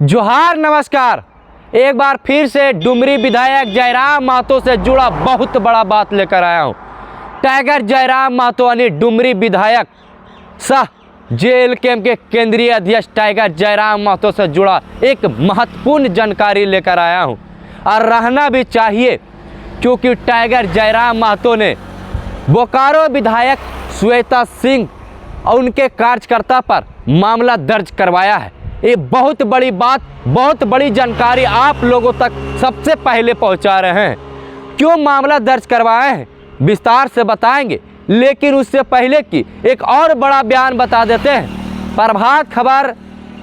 जोहार नमस्कार। एक बार फिर से डुमरी विधायक जयराम महतो से जुड़ा बहुत बड़ा बात लेकर आया हूँ। टाइगर जयराम महतो यानी डुमरी विधायक सह जेल कैंप के केंद्रीय अध्यक्ष टाइगर जयराम महतो से जुड़ा एक महत्वपूर्ण जानकारी लेकर आया हूँ और रहना भी चाहिए, क्योंकि टाइगर जयराम महतो ने बोकारो विधायक श्वेता सिंह और उनके कार्यकर्ता पर मामला दर्ज करवाया है। ये बहुत बड़ी बात, बहुत बड़ी जानकारी आप लोगों तक सबसे पहले पहुंचा रहे हैं। क्यों मामला दर्ज करवाए हैं विस्तार से बताएंगे, लेकिन उससे पहले कि एक और बड़ा बयान बता देते हैं। प्रभात खबर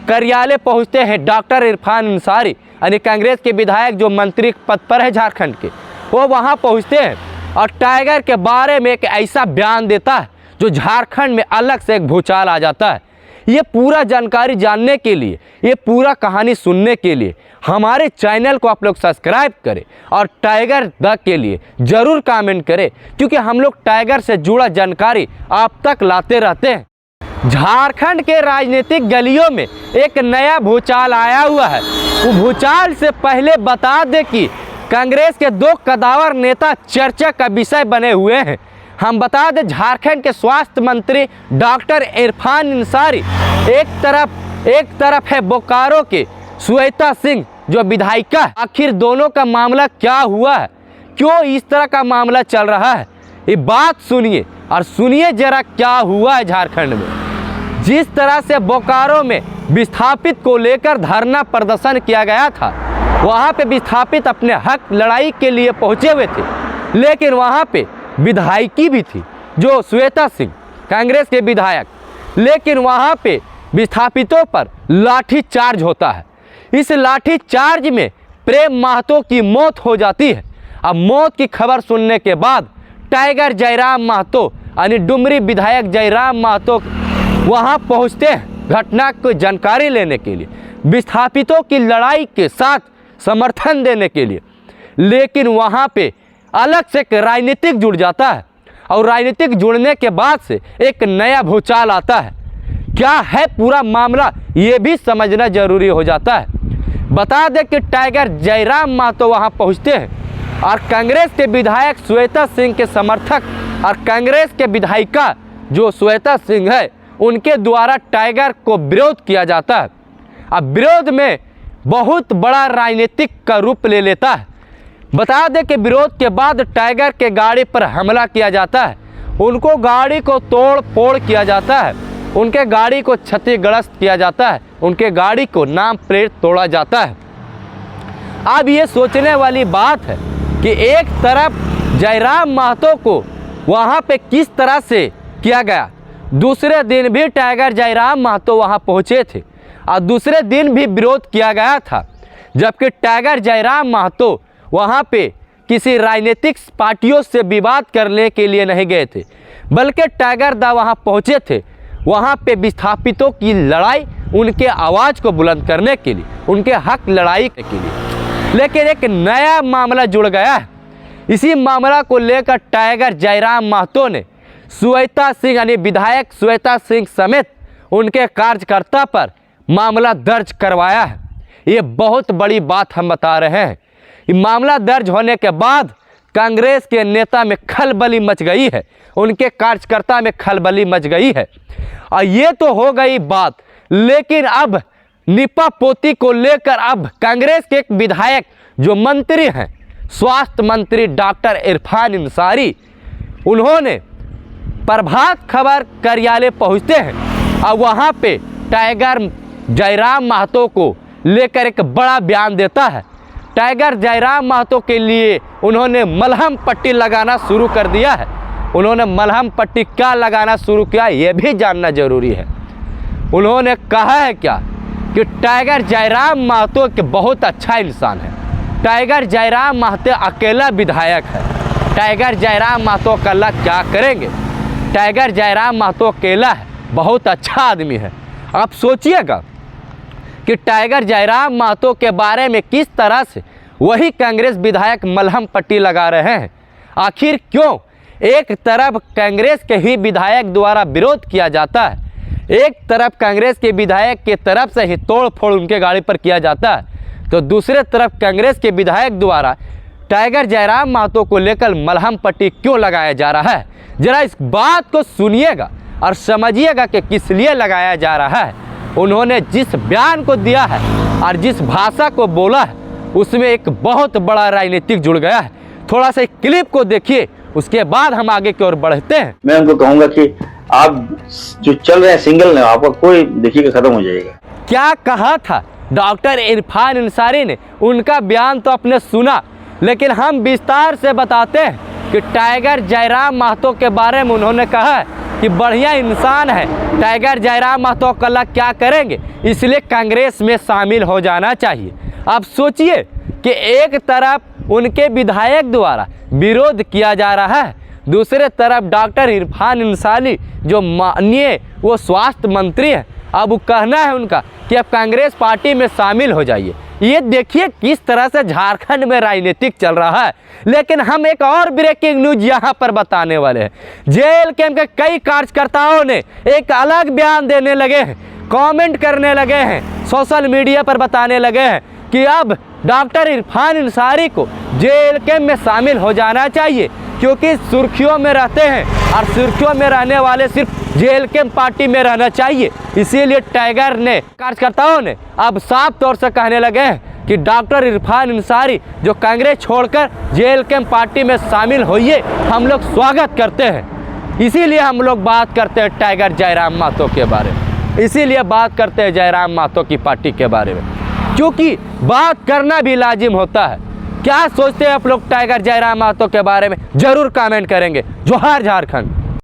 कार्यालय पहुंचते हैं डॉक्टर इरफान अंसारी यानी कांग्रेस के विधायक जो मंत्री पद पर है झारखंड के, वो वहां पहुंचते हैं और टाइगर के बारे में एक ऐसा बयान देता है जो झारखंड में अलग से एक भूचाल आ जाता है। ये पूरा जानकारी जानने के लिए, ये पूरा कहानी सुनने के लिए हमारे चैनल को आप लोग सब्सक्राइब करें और टाइगर द के लिए ज़रूर कमेंट करें, क्योंकि हम लोग टाइगर से जुड़ा जानकारी आप तक लाते रहते हैं। झारखंड के राजनीतिक गलियों में एक नया भूचाल आया हुआ है। वो भूचाल से पहले बता दें कि कांग्रेस के दो कदावर नेता चर्चा का विषय बने हुए हैं। हम बता दें, झारखंड के स्वास्थ्य मंत्री डॉक्टर इरफान अंसारी एक तरफ है बोकारो के श्वेता सिंह जो विधायिका है। आखिर दोनों का मामला क्या हुआ है, क्यों इस तरह का मामला चल रहा है, ये बात सुनिए और सुनिए जरा क्या हुआ है झारखंड में। जिस तरह से बोकारो में विस्थापित को लेकर धरना प्रदर्शन किया गया था, वहाँ पे विस्थापित अपने हक लड़ाई के लिए पहुँचे हुए थे, लेकिन वहाँ पे विधायिकी भी थी जो श्वेता सिंह कांग्रेस के विधायक, लेकिन वहाँ पे विस्थापितों पर लाठी चार्ज होता है। इस लाठी चार्ज में प्रेम महतो की मौत हो जाती है। अब मौत की खबर सुनने के बाद टाइगर जयराम महतो यानी डुमरी विधायक जयराम महतो वहाँ पहुँचते हैं घटना को जानकारी लेने के लिए, विस्थापितों की लड़ाई के साथ समर्थन देने के लिए। लेकिन वहाँ पे अलग से एक राजनीतिक जुड़ जाता है और राजनीतिक जुड़ने के बाद से एक नया भूचाल आता है। क्या है पूरा मामला, ये भी समझना जरूरी हो जाता है। बता दें कि टाइगर जयराम महतो वहाँ पहुँचते हैं और कांग्रेस के विधायक श्वेता सिंह के समर्थक और कांग्रेस के विधायिका जो श्वेता सिंह है उनके द्वारा टाइगर को विरोध किया जाता है। अब विरोध में बहुत बड़ा राजनीतिक का रूप ले लेता है। बता दें कि विरोध के बाद टाइगर के गाड़ी पर हमला किया जाता है, उनको गाड़ी को तोड़ फोड़ किया जाता है, उनके गाड़ी को क्षतिग्रस्त किया जाता है, उनके गाड़ी को नाम प्लेट तोड़ा जाता है। अब ये सोचने वाली बात है कि एक तरफ जयराम महतो को वहाँ पे किस तरह से किया गया, दूसरे दिन भी टाइगर जयराम महतो वहाँ पहुँचे थे और दूसरे दिन भी विरोध किया गया था, जबकि टाइगर जयराम महतो वहाँ पे किसी राजनीतिक पार्टियों से विवाद करने के लिए नहीं गए थे, बल्कि टाइगर दा वहाँ पहुँचे थे वहाँ पे विस्थापितों की लड़ाई, उनके आवाज़ को बुलंद करने के लिए, उनके हक लड़ाई के लिए। लेकिन एक नया मामला जुड़ गया है। इसी मामला को लेकर टाइगर जयराम महतो ने श्वेता सिंह यानी विधायक श्वेता सिंह समेत उनके कार्यकर्ता पर मामला दर्ज करवाया है। ये बहुत बड़ी बात हम बता रहे हैं। मामला दर्ज होने के बाद कांग्रेस के नेता में खलबली मच गई है, उनके कार्यकर्ता में खलबली मच गई है। और ये तो हो गई बात, लेकिन अब निपा पोती को लेकर अब कांग्रेस के एक विधायक जो मंत्री हैं स्वास्थ्य मंत्री डॉक्टर इरफान अंसारी, उन्होंने प्रभात खबर कार्यालय पहुंचते हैं और वहां पे टाइगर जयराम महतो को लेकर एक बड़ा बयान देता है। टाइगर जयराम महतो के लिए उन्होंने मलहम पट्टी लगाना शुरू कर दिया है। उन्होंने मलहम पट्टी क्या लगाना शुरू किया ये भी जानना जरूरी है। उन्होंने कहा है क्या कि टाइगर जयराम महतो के बहुत अच्छा इंसान है, टाइगर जयराम महतो अकेला विधायक है, टाइगर जयराम महतो अकेला क्या करेंगे, टाइगर जयराम महतो अकेला है, बहुत अच्छा आदमी है। आप सोचिएगा कि टाइगर जयराम महतो के बारे में किस तरह से वही कांग्रेस विधायक मलहम पट्टी लगा रहे हैं। आखिर क्यों एक तरफ कांग्रेस के ही विधायक द्वारा विरोध किया जाता है, एक तरफ कांग्रेस के विधायक के तरफ से ही तोड़ फोड़ उनके गाड़ी पर किया जाता है, तो दूसरे तरफ कांग्रेस के विधायक द्वारा टाइगर जयराम महतो को लेकर मलहम पट्टी क्यों लगाया जा रहा है। जरा इस बात को सुनिएगा और समझिएगा कि किस लिए लगाया जा रहा है। उन्होंने जिस बयान को दिया है और जिस भाषा को बोला है उसमें एक बहुत बड़ा राजनीतिक जुड़ गया है। थोड़ा सा क्लिप को देखिए, उसके बाद हम आगे की ओर बढ़ते हैं। मैं उनको कहूंगा कि आप जो चल रहे हैं सिंगल ने, आपका कोई देखिएगा खत्म हो जाएगा। क्या कहा था डॉक्टर इरफान अंसारी ने, उनका बयान तो आपने सुना, लेकिन हम विस्तार से बताते हैं कि टाइगर जयराम महतो के बारे में उन्होंने कहा है कि बढ़िया इंसान है, टाइगर जयराम महतो कल क्या करेंगे, इसलिए कांग्रेस में शामिल हो जाना चाहिए। आप सोचिए कि एक तरफ उनके विधायक द्वारा विरोध किया जा रहा है, दूसरे तरफ डॉक्टर इरफान अंसारी जो माननीय वो स्वास्थ्य मंत्री हैं, अब वो कहना है उनका कि अब कांग्रेस पार्टी में शामिल हो जाइए। ये देखिए किस तरह से झारखंड में राजनीतिक चल रहा है। लेकिन हम एक और ब्रेकिंग न्यूज यहाँ पर बताने वाले हैं। JLK के कई कार्यकर्ताओं ने एक अलग बयान देने लगे हैं, कमेंट करने लगे हैं, सोशल मीडिया पर बताने लगे हैं कि अब डॉक्टर इरफान अंसारी को JLK में शामिल हो जाना चाहिए, क्योंकि सुर्खियों में रहते हैं और सुर्खियों में रहने वाले सिर्फ JLK पार्टी में रहना चाहिए। इसीलिए टाइगर ने कार्यकर्ताओं ने अब साफ तौर से कहने लगे हैं कि डॉक्टर इरफान अंसारी जो कांग्रेस छोड़कर JLK पार्टी में शामिल होइए, हम लोग स्वागत करते हैं। इसीलिए हम लोग बात करते हैं टाइगर जयराम महतो के बारे में, इसीलिए बात करते हैं जयराम महतो की पार्टी के बारे में, क्योंकि बात करना भी लाजिम होता है। क्या सोचते हैं आप लोग टाइगर जयराम महतो के बारे में, जरूर कमेंट करेंगे। जोहार झारखंड।